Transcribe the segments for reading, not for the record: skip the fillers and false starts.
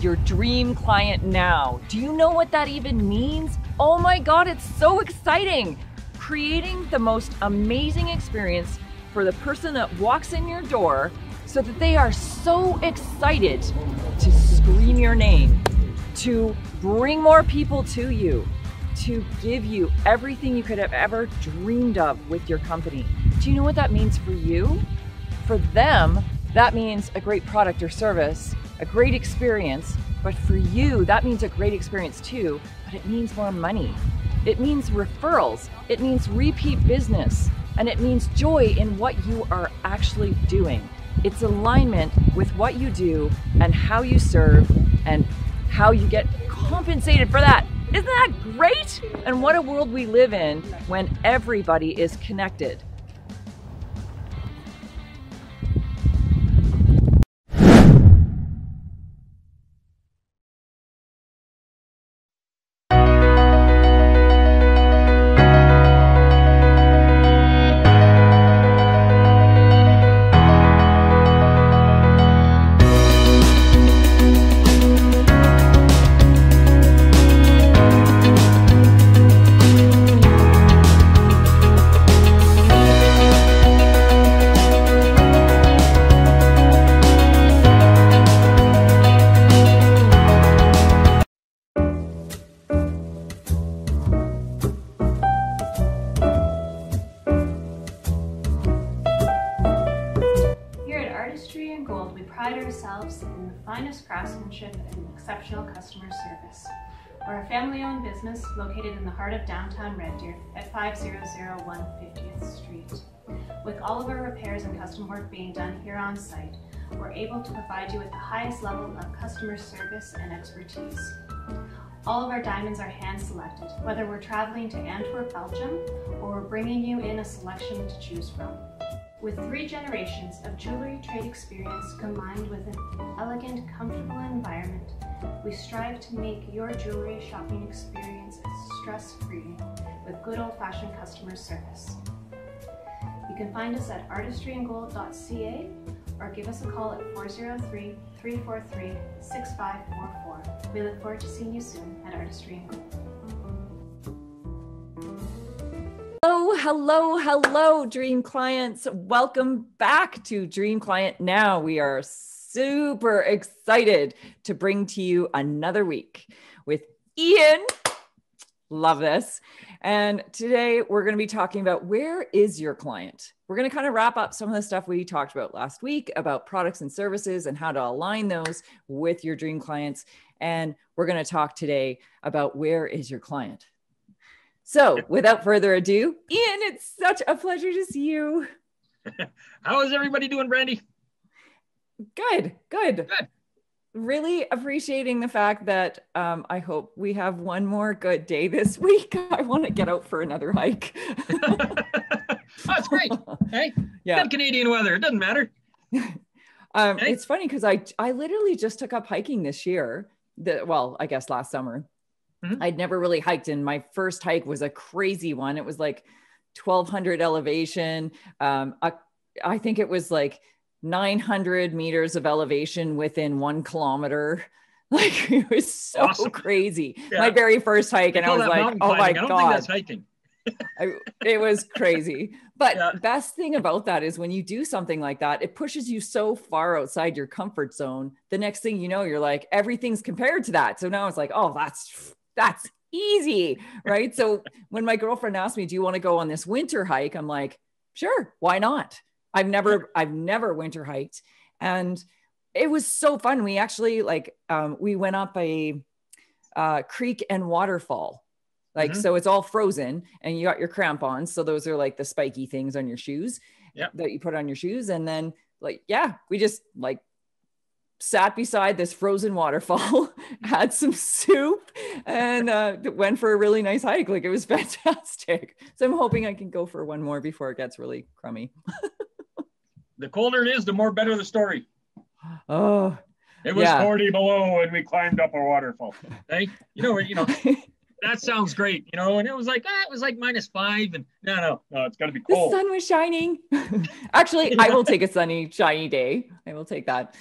your dream client now. Do you know what that even means? Oh my God, it's so exciting. Creating the most amazing experience for the person that walks in your door so that they are so excited to scream your name, to bring more people to you, to give you everything you could have ever dreamed of with your company. Do you know what that means for you? For them, that means a great product or service, a great experience, but for you, that means a great experience too, but it means more money. It means referrals, it means repeat business, and it means joy in what you are actually doing. It's alignment with what you do and how you serve and how you get compensated for that. Isn't that great? And what a world we live in when everybody is connected. We pride ourselves in the finest craftsmanship and exceptional customer service. We're a family-owned business located in the heart of downtown Red Deer at 5001 50th Street. With all of our repairs and custom work being done here on site, we're able to provide you with the highest level of customer service and expertise. All of our diamonds are hand-selected, whether we're traveling to Antwerp, Belgium, or we're bringing you in a selection to choose from. With 3 generations of jewelry trade experience combined with an elegant, comfortable environment, we strive to make your jewelry shopping experience stress-free with good old-fashioned customer service. You can find us at artistryandgold.ca or give us a call at 403-343-6544. We look forward to seeing you soon at Artistry and Gold. Hello, dream clients. Welcome back to Dream Client Now. We are super excited to bring to you another week with Ian. Love this. And today we're going to be talking about where is your client? We're going to kind of wrap up some of the stuff we talked about last week about products and services and how to align those with your dream clients. And we're going to talk today about where is your client? So without further ado, Ian, it's such a pleasure to see you. How is everybody doing, Brandi? Good. Really appreciating the fact that I hope we have one more good day this week. I want to get out for another hike. That's great. Hey, yeah. Good Canadian weather. It doesn't matter. Hey. It's funny because I literally just took up hiking this year. I guess last summer. Mm-hmm. I'd never really hiked, and my first hike was a crazy one. It was like 1,200 elevation. I think it was like 900 meters of elevation within 1 kilometer. Like it was so awesome. Crazy. Yeah. My very first hike, and I was like, "Oh my God!" I don't think that's hiking. It was crazy. But best thing about that is when you do something like that, it pushes you so far outside your comfort zone. The next thing you know, you're like, everything's compared to that. So now it's like, oh, that's easy, right? So when my girlfriend asked me, do you want to go on this winter hike? I'm like, sure, why not? I've never winter hiked. And it was so fun. We actually we went up a creek and waterfall. So it's all frozen and you got your crampons. So those are like the spiky things on your shoes that you put on your shoes. And then we just sat beside this frozen waterfall, had some soup, and went for a really nice hike. Like it was fantastic. So I'm hoping I can go for one more before it gets really crummy. The colder it is, the more better the story. Oh, it was 40 below and we climbed up a waterfall. Hey, that sounds great, and it was like -5 and no, it's got to be cold. The sun was shining. Actually, I will take a sunny, shiny day. I will take that.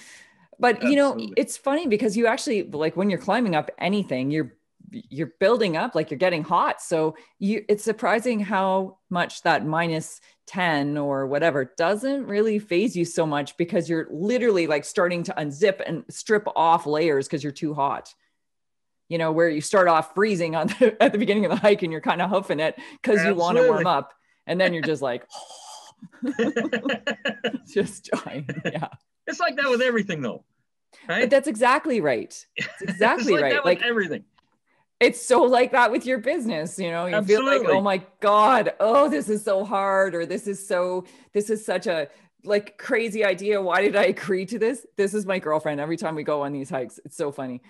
But you know, it's funny because you actually, like, when you're climbing up anything, you're building up, like you're getting hot. So it's surprising how much that -10 or whatever doesn't really phase you so much, because you're literally like starting to unzip and strip off layers because you're too hot. You know, where you start off freezing at the beginning of the hike and you're kind of hoofing it because you want to warm up. And then you're just like, just dying. Yeah. It's like that with everything though. Right? But that's exactly right. It's exactly it's like right. That with everything. It's so like that with your business, you know, you feel like, oh my God, oh, this is so hard, or this is such a like crazy idea. Why did I agree to this? This is my girlfriend. Every time we go on these hikes, it's so funny.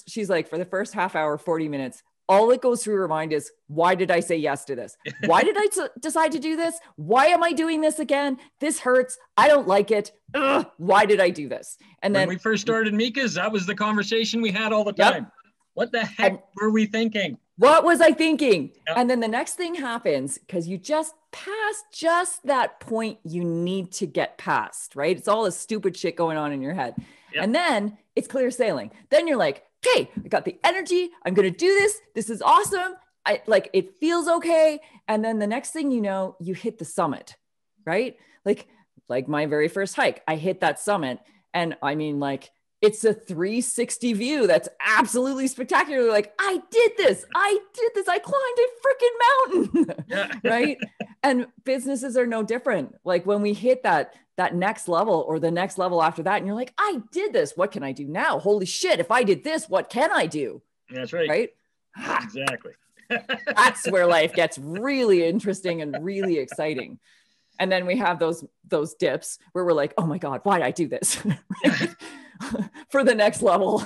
She's like, for the first half hour, 40 minutes, all that goes through her mind is, why did I say yes to this? Why did I decide to do this? Why am I doing this again? This hurts. I don't like it. Ugh, why did I do this? And then when we first started Meikas, that was the conversation we had all the time. Yep. What the heck were we thinking? What was I thinking? Yep. And then the next thing happens, because you just passed just that point you need to get past, right? It's all this stupid shit going on in your head. Yep. And then it's clear sailing. Then you're like, okay, I got the energy. I'm going to do this. This is awesome. It feels okay. And then the next thing you know, you hit the summit, right? Like my very first hike, I hit that summit. And I mean, like, it's a 360 view that's absolutely spectacular. Like, I did this. I climbed a freaking mountain, yeah. Right? And businesses are no different. Like when we hit that next level or the next level after that, and you're like, I did this. What can I do now? Holy shit. If I did this, what can I do? That's right. Right? Exactly. That's where life gets really interesting and really exciting. And then we have those dips where we're like, oh my God, why did I do this? Right? For the next level.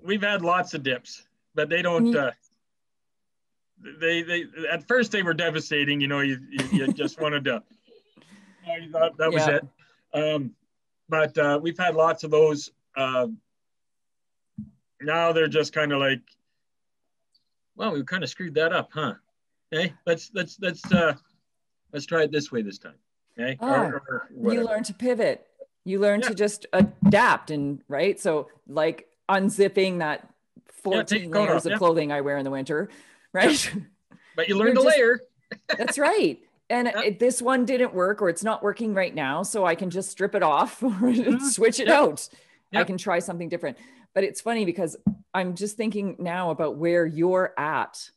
We've had lots of dips, but they don't, they at first they were devastating. You know, you just wanted to, you thought that was it. But we've had lots of those. Now they're just kind of like, well, we kind of screwed that up, huh? Hey, let's try it this way this time. Okay. Or you learn to pivot. You learn to just adapt, and right. So like unzipping that 14 layers of clothing I wear in the winter, right? Yeah. But you learn to layer. That's right. And this one didn't work, or it's not working right now. So I can just strip it off or switch it out. Yep. I can try something different. But it's funny because I'm just thinking now about where you're at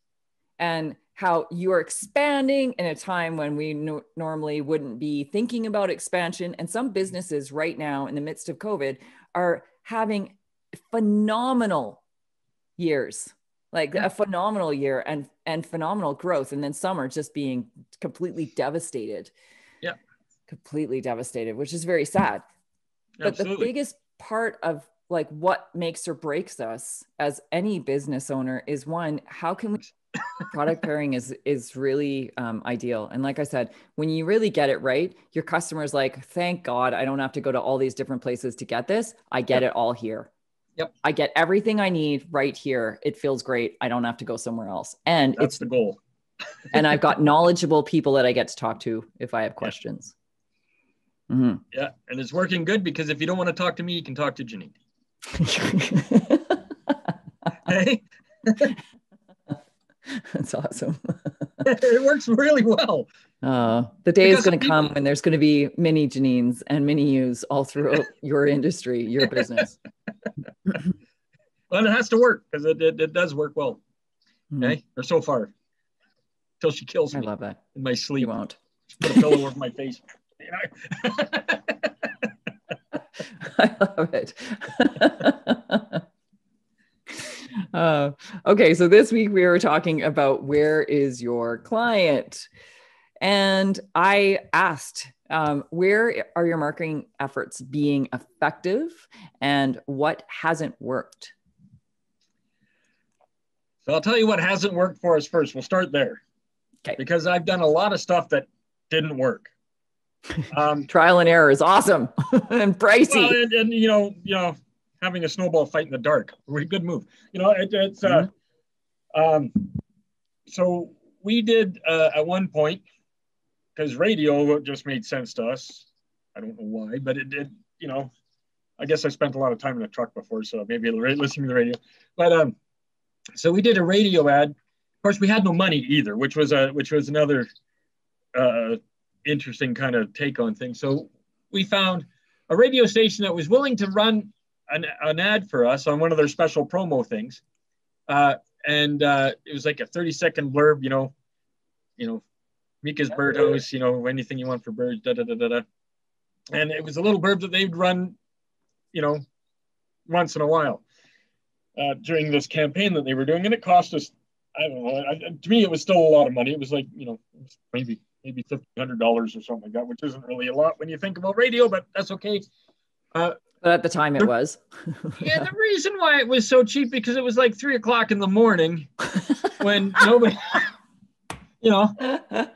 and how you're expanding in a time when we normally wouldn't be thinking about expansion. And some businesses right now in the midst of COVID are having phenomenal years, like a phenomenal year and phenomenal growth. And then some are just being completely devastated. Yeah. Completely devastated, which is very sad. Absolutely. But the biggest part of like what makes or breaks us as any business owner is, one, how can we product pairing is really ideal. And like I said, when you really get it right, your customer's like, thank God I don't have to go to all these different places to get this. I get it all here. Yep. I get everything I need right here. It feels great. I don't have to go somewhere else. And that's the goal. And I've got knowledgeable people that I get to talk to if I have questions. Yeah. Mm-hmm. Yeah. And it's working good, because if you don't want to talk to me, you can talk to Janine. Hey. That's awesome. It works really well. The day is going to come when there's going to be mini Janines and mini yous all throughout your industry, your business. Well, it has to work, because it does work well. Okay. Or so far. Till she kills me. I love that. In my sleep. You won't. Put a pillow over my face. I love it. Okay, so this week we were talking about where is your client? And I asked, where are your marketing efforts being effective and what hasn't worked? So I'll tell you what hasn't worked for us first. We'll start there. Okay. Because I've done a lot of stuff that didn't work. Trial and error is awesome and pricey. Well, and you know, having a snowball fight in the dark, really good move. You know, it's so we did at one point, because radio just made sense to us. I don't know why, but it did. You know, I guess I spent a lot of time in a truck before, so maybe listening to the radio. But so we did a radio ad. Of course, we had no money either, which was another interesting kind of take on things. So we found a radio station that was willing to run an ad for us on one of their special promo things. And it was like a 30-second blurb, Meikas birdhouse, anything you want for birds, da da da da da. And it was a little blurb that they'd run, once in a while during this campaign that they were doing, and it cost us, I don't know. To me, it was still a lot of money. It was like, maybe $1,500 or something like that, which isn't really a lot when you think about radio, but that's okay. But at the time, it was. Yeah, the reason why it was so cheap because it was like 3 o'clock in the morning when nobody, the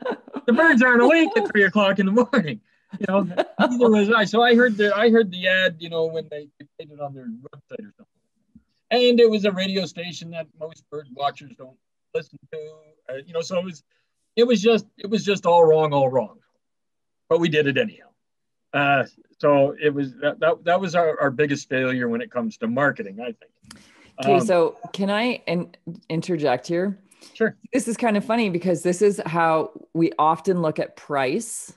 birds aren't awake at 3 o'clock in the morning. Neither was I. So I heard the ad, when they played it on their website or something. And it was a radio station that most bird watchers don't listen to. So it was just all wrong. But we did it anyhow. So it was that was our biggest failure when it comes to marketing, I think. Okay, so can I interject here? Sure. This is kind of funny because this is how we often look at price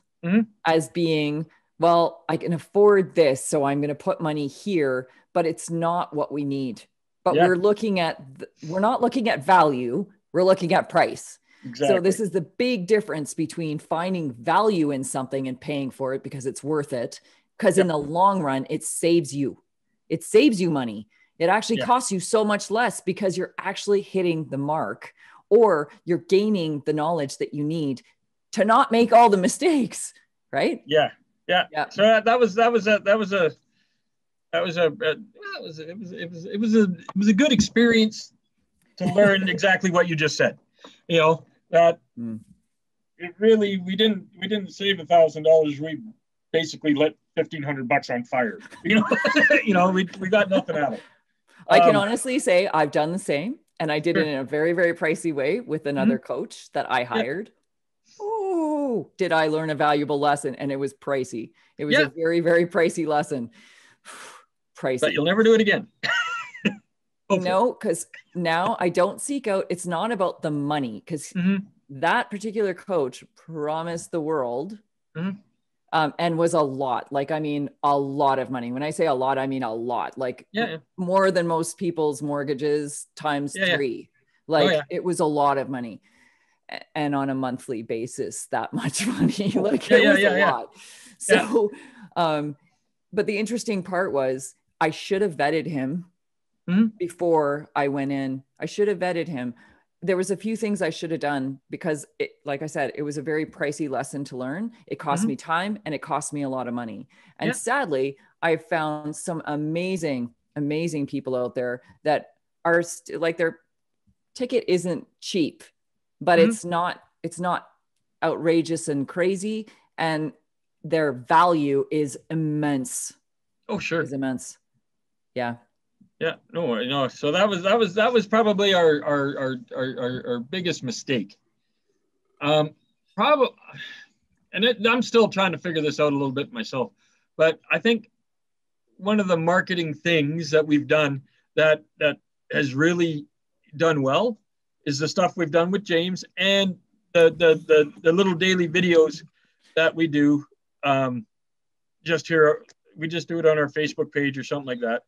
as being, well, I can afford this, so I'm going to put money here, but it's not what we need. But we're not looking at value, we're looking at price. Exactly. So this is the big difference between finding value in something and paying for it because it's worth it. Because in the long run, it saves you money. It actually costs you so much less because you're actually hitting the mark, or you're gaining the knowledge that you need to not make all the mistakes. Right. Yeah. So it was a good experience to learn exactly what you just said. That it really, we didn't save $1,000. We basically lit $1,500 on fire. We got nothing out of it. I can honestly say I've done the same, and I did it in a very, very pricey way with another coach that I hired. Oh, did I learn a valuable lesson? And it was pricey. It was a very, very pricey lesson. Pricey. But you'll never do it again. No, because now I don't seek out. It's not about the money, because that particular coach promised the world and was a lot. Like, I mean, a lot of money. When I say a lot, I mean a lot. Like more than most people's mortgages times 3. Like it was a lot of money. And on a monthly basis, that much money. Like it was a lot. So, but the interesting part was I should have vetted him before I went in. I should have vetted him. There was a few things I should have done because like I said, it was a very pricey lesson to learn. It cost me time and it cost me a lot of money. And sadly, I found some amazing, amazing people out there that are like their ticket isn't cheap, but it's not outrageous and crazy. And their value is immense. Oh, sure. It's immense. Yeah. Yeah, no. So that was probably our biggest mistake. Probably, and I'm still trying to figure this out a little bit myself. But I think one of the marketing things that we've done that has really done well is the stuff we've done with James and the little daily videos that we do. Just here, we just do it on our Facebook page or something like that.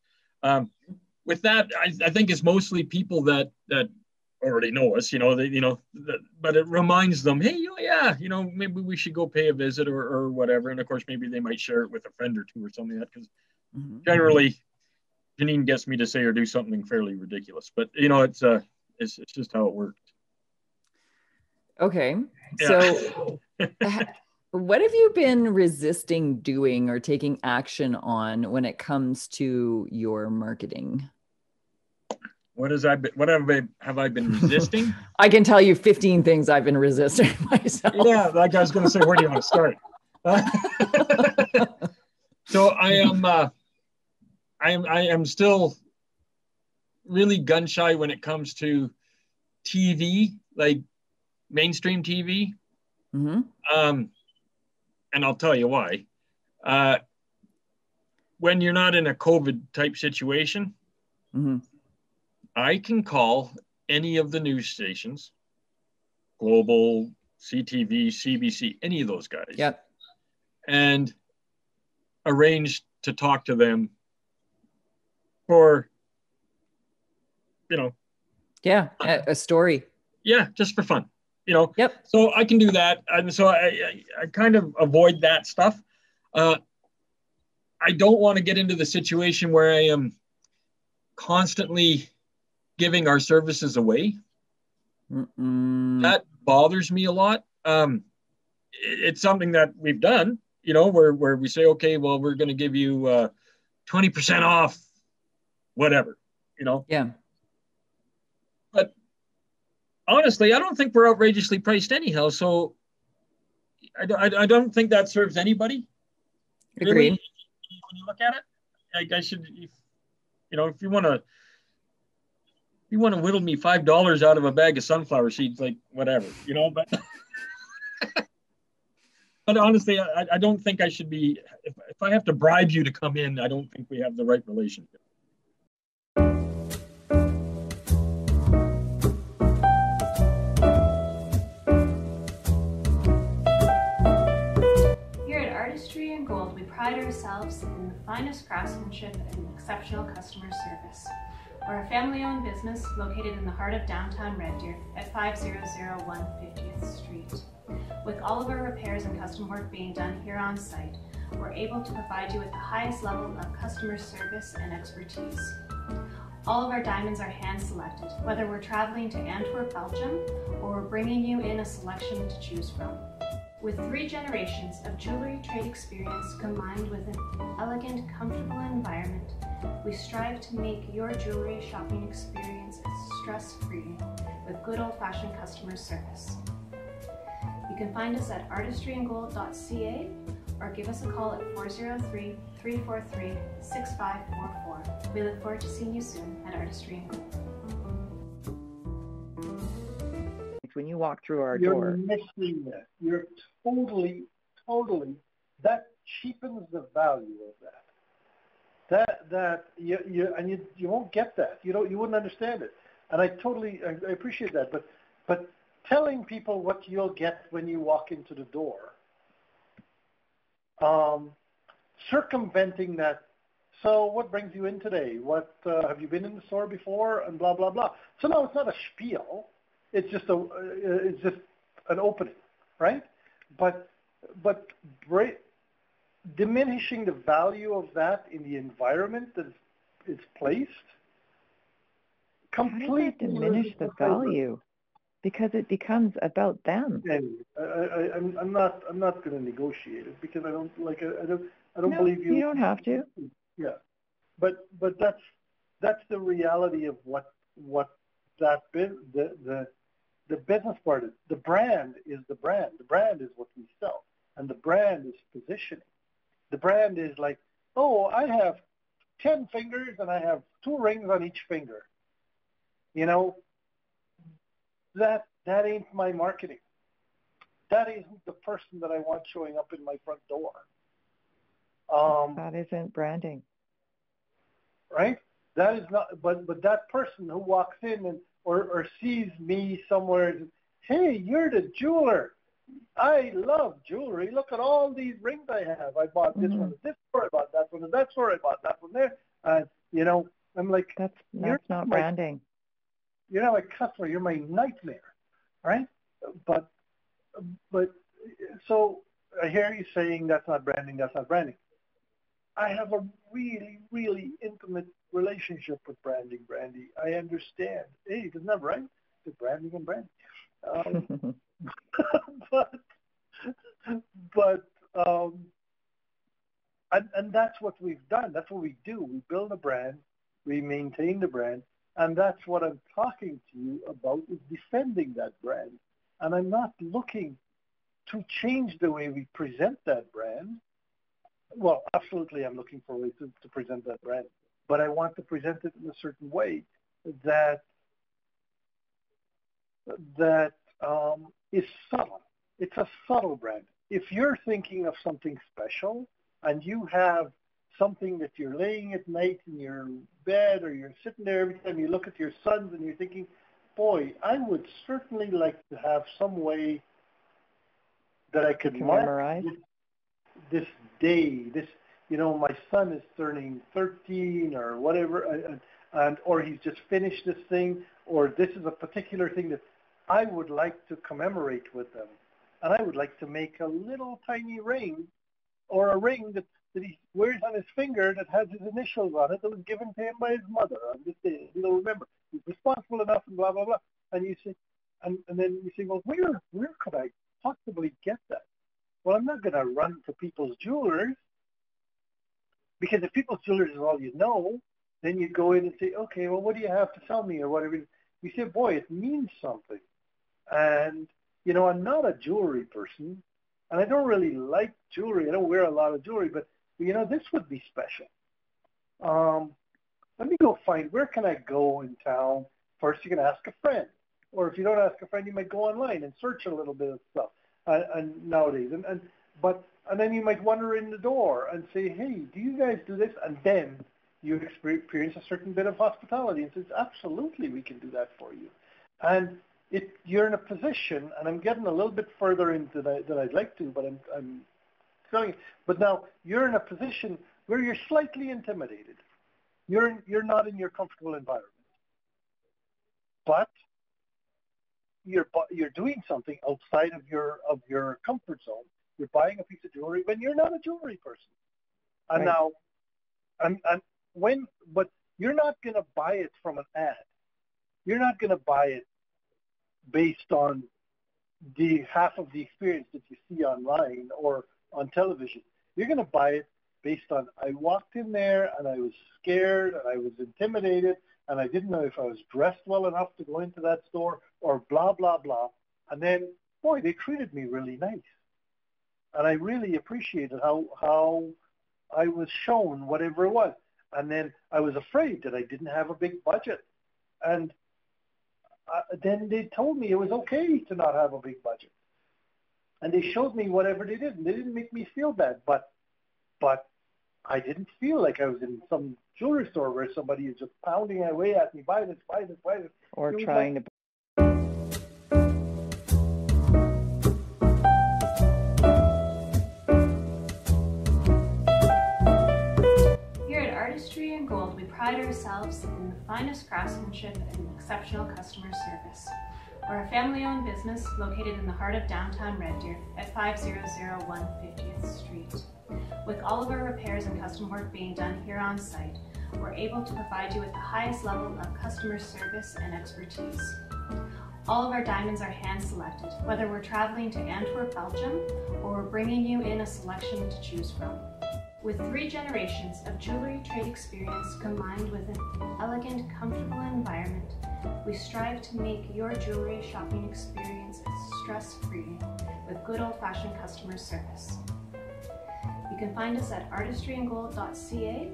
With that, I think it's mostly people that already know us, but it reminds them, hey, maybe we should go pay a visit or whatever. And of course, maybe they might share it with a friend or two or something like that, because generally Janine gets me to say or do something fairly ridiculous, but it's just how it works. Okay. So what have you been resisting doing or taking action on when it comes to your marketing? What have I been resisting? I can tell you 15 things I've been resisting myself. Yeah, like I was going to say, where do you want to start? So I am still really gun shy when it comes to TV, like mainstream TV. And I'll tell you why. when you're not in a COVID type situation, I can call any of the news stations, Global, CTV, CBC, any of those guys. Yep. And arrange to talk to them for, Yeah, a story. Yeah, just for fun, Yep. So I can do that. And so I kind of avoid that stuff. I don't want to get into the situation where I am constantly giving our services away. That bothers me a lot. It's something that we've done, where we say, okay, well, we're going to give you 20% off, whatever, Yeah. But honestly, I don't think we're outrageously priced anyhow. So I don't think that serves anybody. Agreed. Really, when you look at it, I should, if you want to whittle me $5 out of a bag of sunflower seeds, like whatever, but but honestly, I don't think I should be, if I have to bribe you to come in, I don't think we have the right relationship. Here at Artistry and Gold, we pride ourselves in the finest craftsmanship and exceptional customer service. We're a family-owned business located in the heart of downtown Red Deer at 5001 50th Street. With all of our repairs and custom work being done here on site, we're able to provide you with the highest level of customer service and expertise. All of our diamonds are hand-selected, whether we're traveling to Antwerp, Belgium, or we're bringing you in a selection to choose from. With 3 generations of jewelry trade experience combined with an elegant, comfortable environment, we strive to make your jewelry shopping experience stress-free with good old-fashioned customer service. You can find us at artistryandgold.ca or give us a call at 403-343-6544. We look forward to seeing you soon at Artistry and Gold. When you walk through our door. You're missing that. You're totally, that cheapens the value of that. You won't get that. You wouldn't understand it. And I appreciate that. But telling people what you'll get when you walk into the door, circumventing that. So what brings you in today? What have you been in the store before? And blah blah blah. So no, it's not a spiel. It's just an opening, right? But diminishing the value of that in the environment that it's placed completely. How does that diminish the value? Because it becomes about them. I'm not going to negotiate it because I don't believe you. You don't have to. Yeah, but that's the reality of what that the business part is. The brand is the brand. The brand is what we sell, and the brand is positioning. The brand is like, oh, I have 10 fingers and I have 2 rings on each finger. That ain't my marketing. That isn't the person that I want showing up in my front door. That isn't branding. Right? That is not, but that person who walks in or sees me somewhere, hey, you're the jeweler. I love jewelry. Look at all these rings I have. I bought this one at this store. I bought that one at that store. I bought that one there. I'm like, that's not branding. You're not my customer. You're my nightmare, right? But so I hear you saying that's not branding. That's not branding. I have a really, really intimate relationship with Brandi. I understand. Hey, isn't that right? The branding and branding. And that's what we've done. That's what we do. We build a brand, we maintain the brand, and that's what I'm talking to you about, is defending that brand. And I'm not looking to change the way we present that brand. Well, absolutely, I'm looking for ways to present that brand, but I want to present it in a certain way that is subtle. It's a subtle brand. If you're thinking of something special and you have something that you're laying at night in your bed, or you're sitting there every time you look at your sons and you're thinking, boy, I would certainly like to have some way that I could mark this day. This, you know, my son is turning 13 or whatever, or he's just finished this thing, or this is a particular thing that I would like to commemorate with them. And I would like to make a little tiny ring, or a ring that he wears on his finger that has his initials on it, that was given to him by his mother on this day. You know, remember, he's responsible enough and blah, blah, blah. And you say, and then you say, well, where could I possibly get that? Well, I'm not going to run to people's jewelers, because if people's jewelers is all you know, then you go in and say, okay, well, what do you have to tell me, or whatever. You say, boy, it means something. And, you know, I'm not a jewelry person, and I don't really like jewelry. I don't wear a lot of jewelry, but, you know, this would be special. Let me go find, where can I go in town? First, you can ask a friend. Or if you don't ask a friend, you might go online and search a little bit of stuff and nowadays. And then you might wander in the door and say, hey, do you guys do this? And then you experience a certain bit of hospitality and says, absolutely, we can do that for you. And you're in a position, and I'm getting a little bit further into that than I'd like to, but I'm telling you. But now you're in a position where you're slightly intimidated. You're not in your comfortable environment, but you're doing something outside of your comfort zone. You're buying a piece of jewelry when you're not a jewelry person, and right. But you're not going to buy it from an ad. You're not going to buy it based on the half of the experience that you see online or on television. You're going to buy it based on, I walked in there and I was scared and I was intimidated and I didn't know if I was dressed well enough to go into that store, or blah, blah, blah. And then, boy, they treated me really nice. And I really appreciated how I was shown whatever it was. And then I was afraid that I didn't have a big budget. And then they told me it was okay to not have a big budget. And they showed me whatever they did. And they didn't make me feel bad. But I didn't feel like I was in some jewelry store where somebody is just pounding away at me, buy this, buy this, buy this. Or trying to... Here at Artistry and Gold, we pride ourselves in the finest craftsmanship and exceptional customer service. We're a family-owned business located in the heart of downtown Red Deer at 5001 50th Street. With all of our repairs and custom work being done here on site, we're able to provide you with the highest level of customer service and expertise. All of our diamonds are hand-selected, whether we're traveling to Antwerp, Belgium, or we're bringing you in a selection to choose from. With 3 generations of jewelry trade experience combined with an elegant, comfortable environment, we strive to make your jewelry shopping experience stress-free with good old-fashioned customer service. You can find us at artistryandgold.ca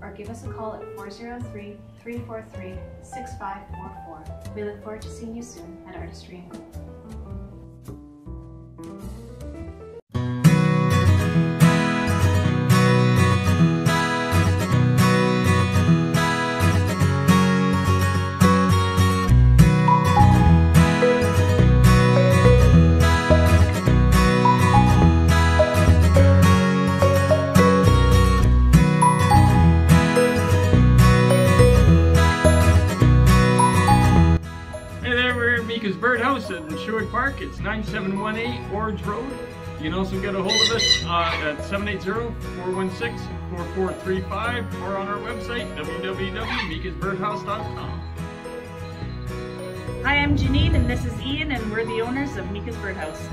or give us a call at 403-343-6544. We look forward to seeing you soon at Artistry and Gold. Meikas Birdhouse in Sherwood Park. It's 9718 Orange Road. You can also get a hold of us at 780-416-4435 or on our website, www.meikasbirdhouse.com. Hi, I'm Janine and this is Ian, and we're the owners of Meikas Birdhouse.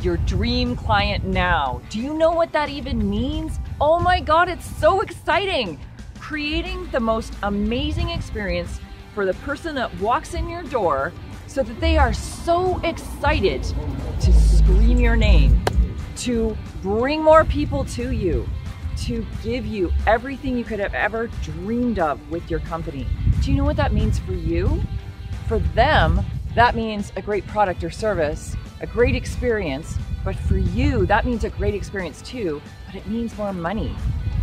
Your dream client now. Do you know what that even means? Oh my God, it's so exciting. Creating the most amazing experience for the person that walks in your door so that they are so excited to scream your name, to bring more people to you, to give you everything you could have ever dreamed of with your company. Do you know what that means for you? For them, that means a great product or service, a great experience, but for you, that means a great experience too, but it means more money.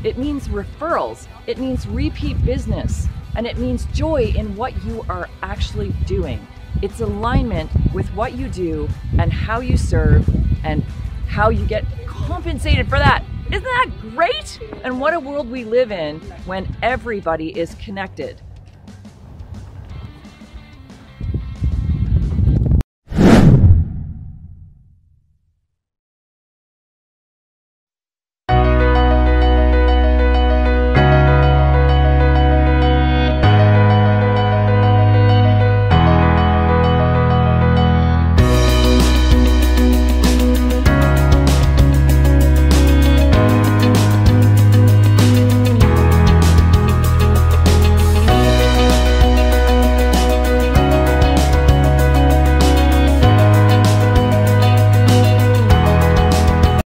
It means referrals, it means repeat business, and it means joy in what you are actually doing. It's alignment with what you do and how you serve and how you get compensated for that. Isn't that great? And what a world we live in when everybody is connected.